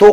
2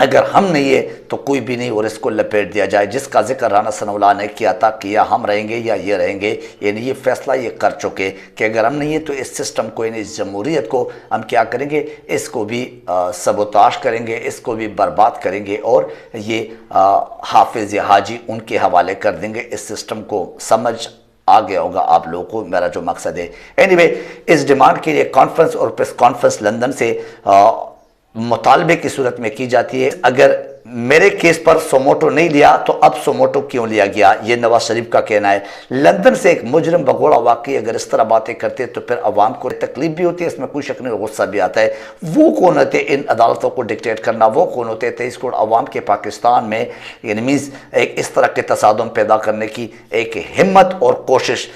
اگر ہم نہیں ہے تو کوئی بھی نہیں، اور اس کو لپیٹ دیا جائے۔ جس کا ذکر رانا ثناء اللہ نے کیا تھا کہ یا ہم رہیں گے یا یہ رہیں گے، یعنی یہ فیصلہ یہ کر چکے کہ اگر ہم نہیں ہے تو اس سسٹم کو، یعنی اس جمہوریت کو ہم کیا کریں گے، اس کو بھی سبوتاش کریں گے، اس کو بھی برباد کریں گے، اور یہ حافظ یا حاجی ان کے حوالے کر دیں گے۔ اس سسٹم کو سمجھ آ گیا ہوگا آپ لوگوں کو میرا جو مقصد ہے۔ اینی اس ڈیمانڈ کے لیے کانفرنس اور پریس کانفرنس لندن سے مطالبے کی صورت میں کی جاتی ہے۔ اگر میرے کیس پر سوموٹو نہیں لیا تو اب سوموٹو کیوں لیا گیا، یہ نواز شریف کا کہنا ہے۔ لندن سے ایک مجرم بگوڑا واقعی اگر اس طرح باتیں کرتے تو پھر عوام کو تکلیف بھی ہوتی ہے، اس میں کوئی شک نہیں، غصہ بھی آتا ہے۔ وہ کون ہوتے ان عدالتوں کو ڈکٹیٹ کرنا، وہ کون ہوتے 23 کروڑ عوام کے پاکستان میں، یعنی مینز ایک اس طرح کے تصادم پیدا کرنے کی ایک ہمت اور کوشش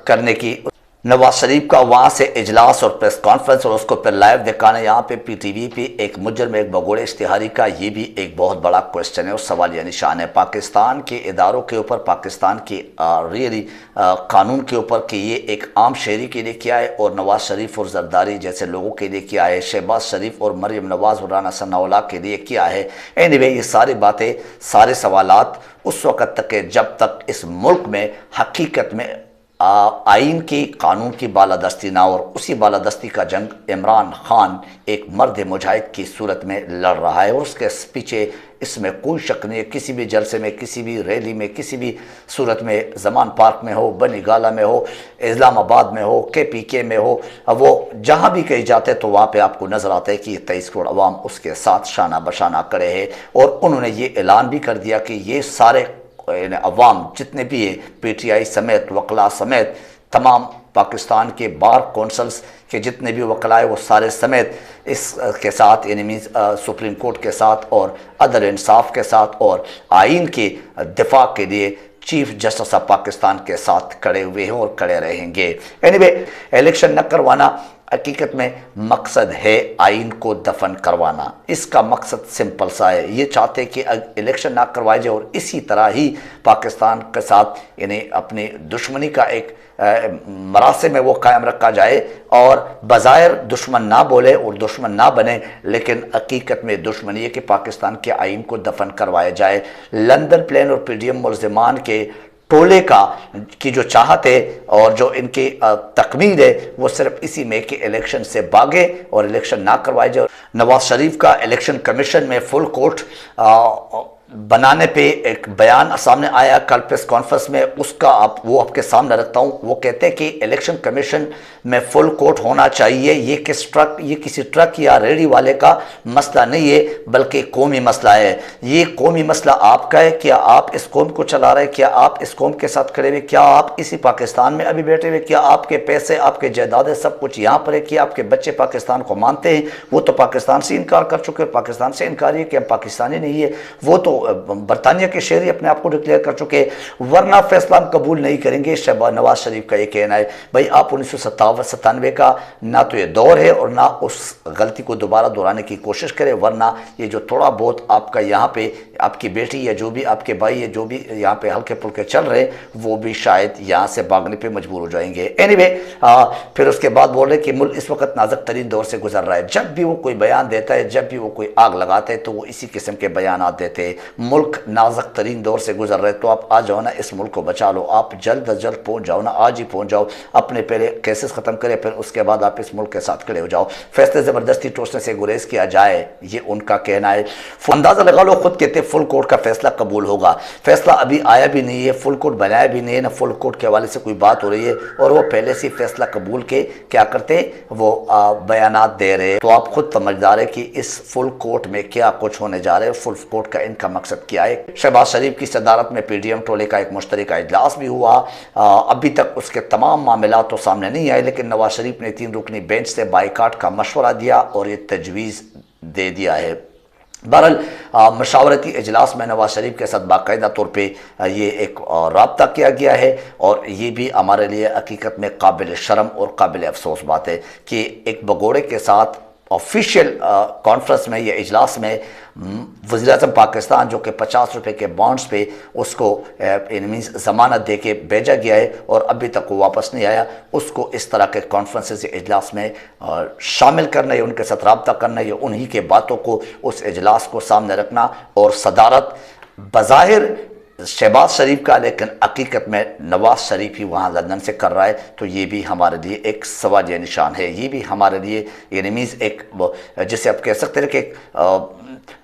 کرنے کی۔ نواز شریف کا وہاں سے اجلاس اور پریس کانفرنس اور اس کو پھر لائیو دکھانا یہاں پہ پی ٹی وی پہ ایک مجرم ایک بگوڑے اشتہاری کا، یہ بھی ایک بہت بڑا کوسچن ہے اور سوالیہ نشان ہے پاکستان کے اداروں کے اوپر، پاکستان کے ریئلی قانون کے اوپر کہ یہ ایک عام شہری کے لیے کیا ہے اور نواز شریف اور زرداری جیسے لوگوں کے لیے کیا ہے، شہباز شریف اور مریم نواز اور رانا ثناء اللہ کے لیے کیا ہے۔ اینی وے یہ ساری باتیں، سارے سوالات اس وقت تک کہ جب تک اس ملک میں حقیقت میں آئین کی، قانون کی بالادستی نہ، اور اسی بالادستی کا جنگ عمران خان ایک مرد مجاہد کی صورت میں لڑ رہا ہے، اور اس کے پیچھے اس میں کوئی شک نہیں ہے۔ کسی بھی جلسے میں، کسی بھی ریلی میں، کسی بھی صورت میں، زمان پارک میں ہو، بنی گالہ میں ہو، اسلام آباد میں ہو، کے پی کے میں ہو، وہ جہاں بھی کہیں جاتے تو وہاں پہ آپ کو نظر آتا ہے کہ یہ 23 کروڑ عوام اس کے ساتھ شانہ بشانہ کھڑے ہیں، اور انہوں نے یہ اعلان بھی کر دیا کہ یہ سارے عوام جتنے بھی ہیں، پی ٹی آئی سمیت، وکلاء سمیت، تمام پاکستان کے بار کونسلز کے جتنے بھی وکلاء وہ سارے سمیت اس کے ساتھ، یعنی مینز سپریم کورٹ کے ساتھ اور عدل انصاف کے ساتھ اور آئین کے دفاع کے لیے چیف جسٹس آف پاکستان کے ساتھ کھڑے ہوئے ہیں اور کھڑے رہیں گے۔ اینی وے الیکشن نہ کروانا حقیقت میں مقصد ہے آئین کو دفن کروانا۔ اس کا مقصد سمپل سا ہے، یہ چاہتے کہ الیکشن نہ کروائے جائے اور اسی طرح ہی پاکستان کے ساتھ یعنی اپنی دشمنی کا ایک مراسم میں وہ قائم رکھا جائے، اور بظاہر دشمن نہ بولے اور دشمن نہ بنے، لیکن حقیقت میں دشمنی ہے کہ پاکستان کے آئین کو دفن کروایا جائے۔ لندن پلین اور پی ڈی ایم ملزمان کے ٹولے کی جو چاہت ہے اور جو ان کی تکمیل ہے وہ صرف اسی میں کہ الیکشن سے بھاگے اور الیکشن نہ کروائے جائے۔ نواز شریف کا الیکشن کمیشن میں فل کورٹ بنانے پہ ایک بیان سامنے آیا کل پریس کانفرنس میں، اس کا وہ آپ کے سامنے رکھتا ہوں۔ وہ کہتے ہیں کہ الیکشن کمیشن میں فل کورٹ ہونا چاہیے، یہ کسی ٹرک یا ریڑھی والے کا مسئلہ نہیں ہے بلکہ قومی مسئلہ ہے۔ یہ قومی مسئلہ آپ کا ہے، کیا آپ اس قوم کو چلا رہے، کیا آپ اس قوم کے ساتھ کھڑے ہوئے، کیا آپ اسی پاکستان میں ابھی بیٹھے ہوئے، کیا آپ کے پیسے، آپ کے جائیدادیں سب کچھ یہاں پر ہے، کیا آپ کے بچے پاکستان کو مانتے ہیں؟ وہ تو پاکستان سے انکار کر چکے، پاکستان سے انکار یہ کہ ہم پاکستانی نہیں ہے، وہ تو برطانیہ کے شہری اپنے آپ کو ڈکلیئر کر چکے، ورنہ فیصلہ ہم قبول نہیں کریں گے۔ نواز شریف کا یہ کہنا ہے بھائی آپ 1997 کا نہ تو یہ دور ہے اور نہ اس غلطی کو دوبارہ دہرانے کی کوشش کرے، ورنہ یہ جو تھوڑا بہت آپ کا یہاں پہ آپ کی بیٹی یا جو بھی آپ کے بھائی جو بھی یہاں پہ ہلکے پھلکے چل رہے وہ بھی شاید یہاں سے بھاگنے پہ مجبور ہو جائیں گے۔ اینی وے پھر اس کے بعد بول رہے کہ ملک اس وقت نازک ترین دور سے گزر رہا ہے۔ جب بھی وہ کوئی بیان دیتا ہے، جب بھی وہ کوئی آگ لگاتا ہے تو وہ اسی قسم کے بیانات دیتے ہیں۔ ملک نازک ترین دور سے گزر رہے تو آپ آ جاؤ نا، اس ملک کو بچا لو، آپ جلد از جلد پہنچ جاؤ نا، آج ہی پہنچ جاؤ، اپنے پہلے کیسز ختم کرے، پھر اس کے بعد آپ اس ملک کے ساتھ کھڑے ہو جاؤ۔ فیصلے زبردستی ٹوٹنے سے گریز کیا جائے، یہ ان کا کہنا ہے۔ اندازہ لگا لو، خود کہتے فل کورٹ کا فیصلہ قبول ہوگا، فیصلہ ابھی آیا بھی نہیں ہے، فل کورٹ بنایا بھی نہیں ہے، نہ فل کورٹ کے حوالے سے کوئی بات ہو رہی ہے، اور وہ پہلے سے فیصلہ قبول کے کیا کرتے وہ بیانات دے رہے۔ تو آپ خود سمجھدار ہے کہ اس فل کورٹ میں کیا کچھ ہونے جا رہے ہے، فل کورٹ کا ان کا مقصد کیا ہے۔ شہباز شریف کی صدارت میں پی ڈی ایم ٹولے کا ایک مشترکہ اجلاس بھی ہوا، ابھی تک اس کے تمام معاملات تو سامنے نہیں آئے، لیکن نواز شریف نے 3 رکنی بینچ سے بائیکاٹ کا مشورہ دیا اور یہ تجویز دے دیا ہے۔ بہرحال مشاورتی اجلاس میں نواز شریف کے ساتھ باقاعدہ طور پہ یہ ایک رابطہ کیا گیا ہے، اور یہ بھی ہمارے لیے حقیقت میں قابل شرم اور قابل افسوس بات ہے کہ ایک بگوڑے کے ساتھ آفیشیل کانفرنس میں یا اجلاس میں وزیر اعظم پاکستان جو کہ 50 روپے کے بانڈز پہ اس کو ضمانت دے کے بھیجا گیا ہے اور ابھی تک وہ واپس نہیں آیا، اس کو اس طرح کے کانفرنسز یا اجلاس میں شامل کرنا یا ان کے ساتھ رابطہ کرنا یا انہی کے باتوں کو اس اجلاس کو سامنے رکھنا، اور صدارت بظاہر شہباز شریف کا لیکن حقیقت میں نواز شریف ہی وہاں لندن سے کر رہا ہے، تو یہ بھی ہمارے لیے ایک سوالیہ نشان ہے، یہ بھی ہمارے لیے یعنی ایک جسے آپ کہہ سکتے ہیں کہ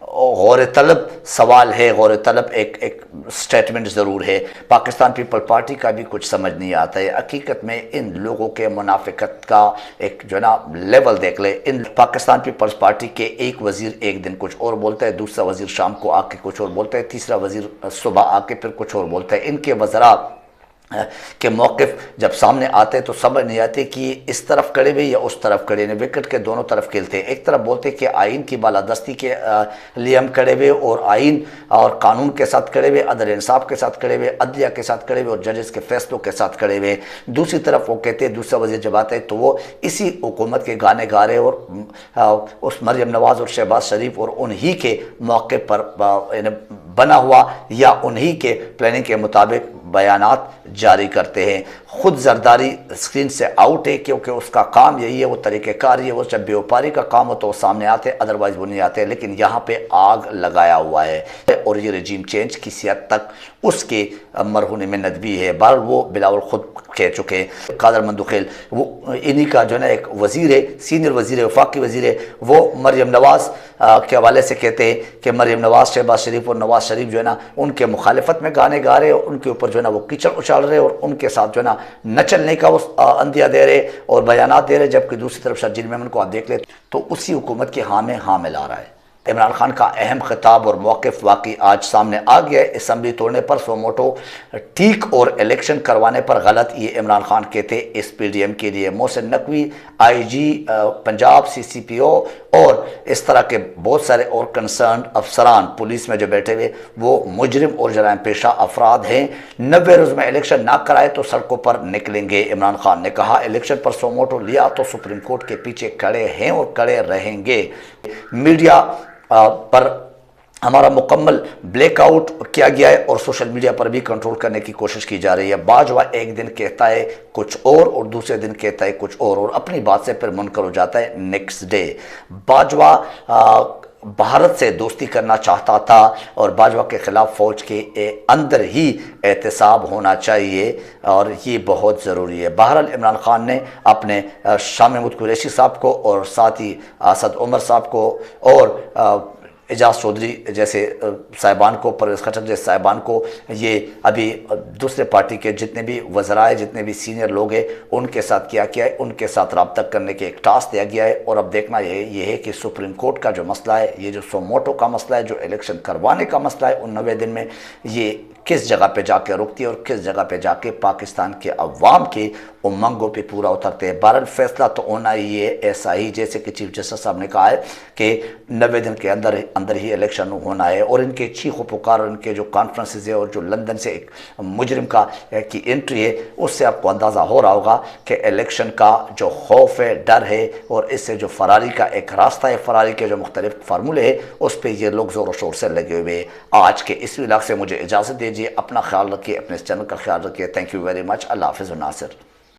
غور طلب سوال ہے، غور طلب ایک سٹیٹمنٹ ضرور ہے۔ پاکستان پیپل پارٹی کا بھی کچھ سمجھ نہیں آتا ہے، حقیقت میں ان لوگوں کے منافقت کا ایک جو ہے نا لیول دیکھ لے۔ ان پاکستان پیپلز پارٹی کے ایک وزیر ایک دن کچھ اور بولتا ہے، دوسرا وزیر شام کو آ کے کچھ اور بولتا ہے، تیسرا وزیر صبح آ کے پھر کچھ اور بولتا ہے۔ ان کے وزراء کہ موقف جب سامنے آتے تو سمجھ نہیں آتے کہ یہ اس طرف کھڑے ہوئے یا اس طرف کھڑے ہوئے، وکٹ کے دونوں طرف کھیلتے ہیں۔ ایک طرف بولتے کہ آئین کی بالادستی کے لیے ہم کھڑے ہوئے اور آئین اور قانون کے ساتھ کھڑے ہوئے، عدل انصاف کے ساتھ کھڑے ہوئے، عدلیہ کے ساتھ کھڑے ہوئے اور ججز کے فیصلوں کے ساتھ کھڑے ہوئے۔ دوسری طرف وہ کہتے ہیں، دوسرا وزیر جب آتا ہے تو وہ اسی حکومت کے گانے گا رہے اور اس مریم نواز اور شہباز شریف اور انہی کے موقع پر بنا ہوا یا انہی کے پلاننگ کے مطابق بیانات جاری کرتے ہیں۔ خود زرداری اسکرین سے آؤٹ ہے کیونکہ اس کا کام یہی ہے، وہ طریقہ کار یہ، وہ جب بیوپاری کا کام ہو تو وہ سامنے آتے، ادروائز وہ نہیں آتے، لیکن یہاں پہ آگ لگایا ہوا ہے اور یہ رجیم چینج کسی حد تک اس کے مرہون منت بھی ہے۔ بہرحال وہ بلاول خود کہہ چکے ہیں، قادر مندوخیل وہ انہی کا جو ہے نا ایک وزیر ہے، سینئر وزیر ہے، وفاقی وزیر ہے، وہ مریم نواز کے حوالے سے کہتے ہیں کہ مریم نواز، شہباز شریف اور نواز شریف جو ہے نا ان کے مخالفت میں گانے گا رہے اور ان کے اوپر جو ہے نا وہ کیچڑ اچھال رہے اور ان کے ساتھ جو ہے نا نہ چلنے کا وہ اندیہ دے رہے اور بیانات دے رہے، جبکہ دوسری طرف شرجیل میمن کو آپ دیکھ لیں تو اسی حکومت کے ہاں میں ہاں ملا رہا ہے۔ عمران خان کا اہم خطاب اور موقف واقعی آج سامنے آ گیا ہے۔ اسمبلی توڑنے پر سو موٹو ٹھیک اور الیکشن کروانے پر غلط، یہ عمران خان کہتے اس پی ڈی ایم کے لیے۔ محسن نقوی آئی جی پنجاب، سی سی پی او اور اس طرح کے بہت سارے اور کنسرنڈ افسران پولیس میں جو بیٹھے ہوئے وہ مجرم اور جرائم پیشہ افراد ہیں۔ 90 روز میں الیکشن نہ کرائے تو سڑکوں پر نکلیں گے، عمران خان نے کہا۔ الیکشن پر سو موٹو لیا تو سپریم کورٹ کے پیچھے کھڑے ہیں اور کھڑے رہیں گے۔ میڈیا پر ہمارا مکمل بلیک آؤٹ کیا گیا ہے اور سوشل میڈیا پر بھی کنٹرول کرنے کی کوشش کی جا رہی ہے۔ باجوہ ایک دن کہتا ہے کچھ اور دوسرے دن کہتا ہے کچھ اور اپنی بات سے پھر منکر ہو جاتا ہے نیکسٹ ڈے۔ باجوہ بھارت سے دوستی کرنا چاہتا تھا اور باجوہ کے خلاف فوج کے اندر ہی احتساب ہونا چاہیے اور یہ بہت ضروری ہے۔ بہرحال عمران خان نے اپنے شاہ محمود قریشی صاحب کو اور ساتھ ہی اسد عمر صاحب کو اور اعجاز چودھری جیسے صاحبان کو، پرویز خٹک جیسے صاحبان کو، یہ ابھی دوسرے پارٹی کے جتنے بھی وزراء جتنے بھی سینئر لوگ ہیں ان کے ساتھ کیا ہے، ان کے ساتھ رابطہ کرنے کے ایک ٹاسک دیا گیا ہے۔ اور اب دیکھنا یہ ہے کہ سپریم کورٹ کا جو مسئلہ ہے، یہ جو سو موٹو کا مسئلہ ہے، جو الیکشن کروانے کا مسئلہ ہے ان 90 دن میں، یہ کس جگہ پہ جا کے رکتی ہے اور کس جگہ پہ جا کے پاکستان کے عوام کے امنگوں پہ پورا اترتے ہیں۔ بہرحال فیصلہ تو ہونا ہی ہے، ایسا ہی جیسے کہ چیف جسٹس صاحب نے کہا ہے کہ 90 دن کے اندر ہی الیکشن ہونا ہے۔ اور ان کے چیخ و پکار اور ان کے جو کانفرنسز ہیں اور جو لندن سے ایک مجرم کی انٹری ہے، اس سے آپ کو اندازہ ہو رہا ہوگا کہ الیکشن کا جو خوف ہے، ڈر ہے اور اس سے جو فراری کا ایک راستہ ہے، فراری کے جو مختلف فارمولے ہیں، اس پہ یہ لوگ زور و شور سے لگے ہوئے ہیں۔ آج کے اس ولاگ سے مجھے اجازت دیجیے، اپنا خیال رکھیے، اپنے اس چینل کا خیال رکھیے۔ Thank you very much. اللہ حافظ و ناصر۔